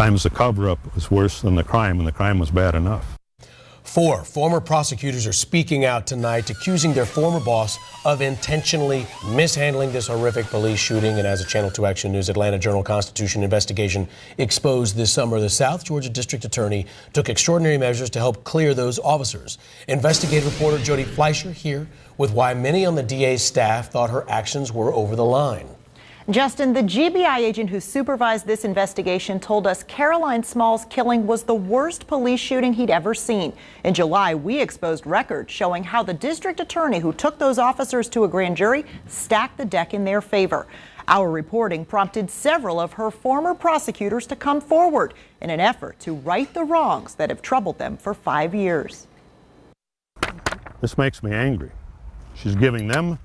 Sometimes the cover-up was worse than the crime, and the crime was bad enough. 4 former prosecutors are speaking out tonight, accusing their former boss of intentionally mishandling this horrific police shooting. And as a Channel 2 Action News Atlanta Journal-Constitution investigation exposed this summer, the South Georgia District Attorney took extraordinary measures to help clear those officers. Investigative reporter Jody Fleischer here with why many on the DA's staff thought her actions were over the line. Justin, the GBI agent who supervised this investigation told us Caroline Small's killing was the worst police shooting he'd ever seen. In July, we exposed records showing how the district attorney who took those officers to a grand jury stacked the deck in their favor. Our reporting prompted several of her former prosecutors to come forward in an effort to right the wrongs that have troubled them for 5 years. This makes me angry. She's giving them.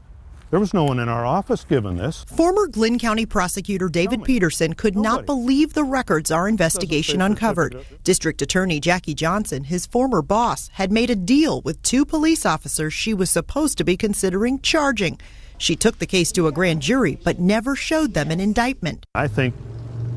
There was no one in our office given this. Former Glynn County Prosecutor David Peterson could not believe the records our investigation uncovered. District Attorney Jackie Johnson, his former boss, had made a deal with 2 police officers she was supposed to be considering charging. She took the case to a grand jury, but never showed them an indictment. I think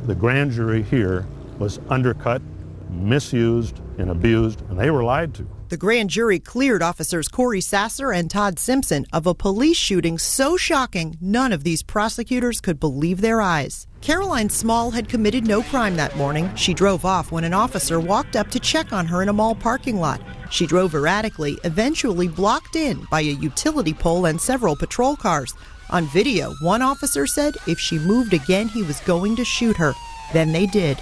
the grand jury here was undercut, misused, and abused, and they were lied to. The grand jury cleared officers Corey Sasser and Todd Simpson of a police shooting so shocking none of these prosecutors could believe their eyes. Caroline Small had committed no crime that morning. She drove off when an officer walked up to check on her in a mall parking lot. She drove erratically, eventually blocked in by a utility pole and several patrol cars. On video, one officer said if she moved again, he was going to shoot her. Then they did.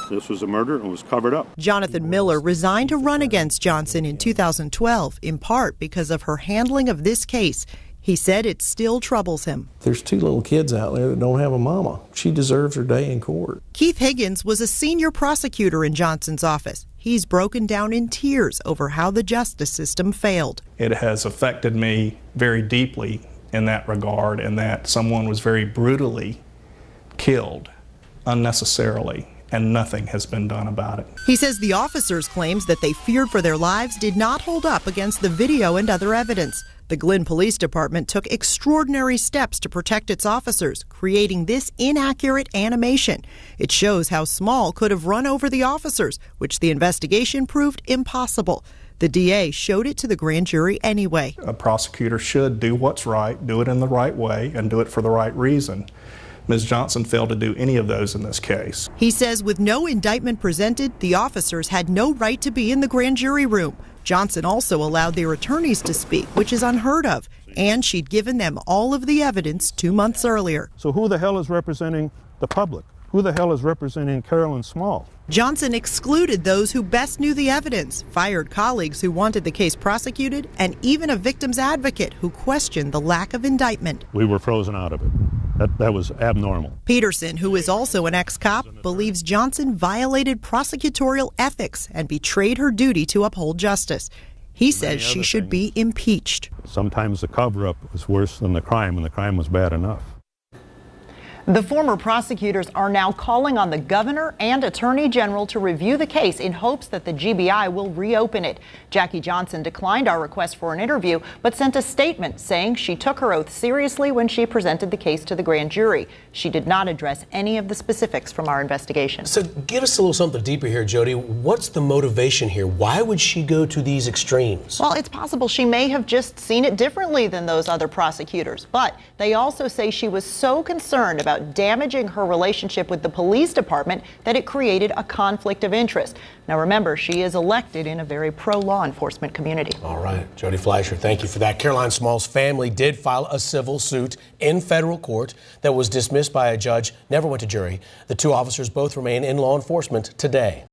This was a murder and was covered up. Jonathan Miller resigned to run against Johnson in 2012, in part because of her handling of this case. He said it still troubles him. There's 2 little kids out there that don't have a mama. She deserves her day in court. Keith Higgins was a senior prosecutor in Johnson's office. He's broken down in tears over how the justice system failed. It has affected me very deeply in that regard, in that someone was very brutally killed unnecessarily, and nothing has been done about it. He says the officers' claims that they feared for their lives did not hold up against the video and other evidence. The Glynn Police Department took extraordinary steps to protect its officers, creating this inaccurate animation. It shows how Small could have run over the officers, which the investigation proved impossible. The DA showed it to the grand jury anyway. A prosecutor should do what's right, do it in the right way, and do it for the right reason. Ms. Johnson failed to do any of those in this case. He says with no indictment presented, the officers had no right to be in the grand jury room. Johnson also allowed their attorneys to speak, which is unheard of, and she'd given them all of the evidence 2 months earlier. So who the hell is representing the public? Who the hell is representing Caroline Small? Johnson excluded those who best knew the evidence, fired colleagues who wanted the case prosecuted, and even a victim's advocate who questioned the lack of indictment. We were frozen out of it. That was abnormal. Peterson, who is also an ex-cop, believes Johnson violated prosecutorial ethics and betrayed her duty to uphold justice. He says she should be impeached. Sometimes the cover-up was worse than the crime, and the crime was bad enough. The former prosecutors are now calling on the governor and attorney general to review the case in hopes that the GBI will reopen it. Jackie Johnson declined our request for an interview, but sent a statement saying she took her oath seriously when she presented the case to the grand jury. She did not address any of the specifics from our investigation. So give us a little something deeper here, Jody. What's the motivation here? Why would she go to these extremes? Well, it's possible she may have just seen it differently than those other prosecutors, but they also say she was so concerned about damaging her relationship with the police department that it created a conflict of interest. Now remember, she is elected in a very pro-law enforcement community. All right, Jody Fleischer, thank you for that. Caroline Small's family did file a civil suit in federal court that was dismissed by a judge, never went to jury. The 2 officers both remain in law enforcement today.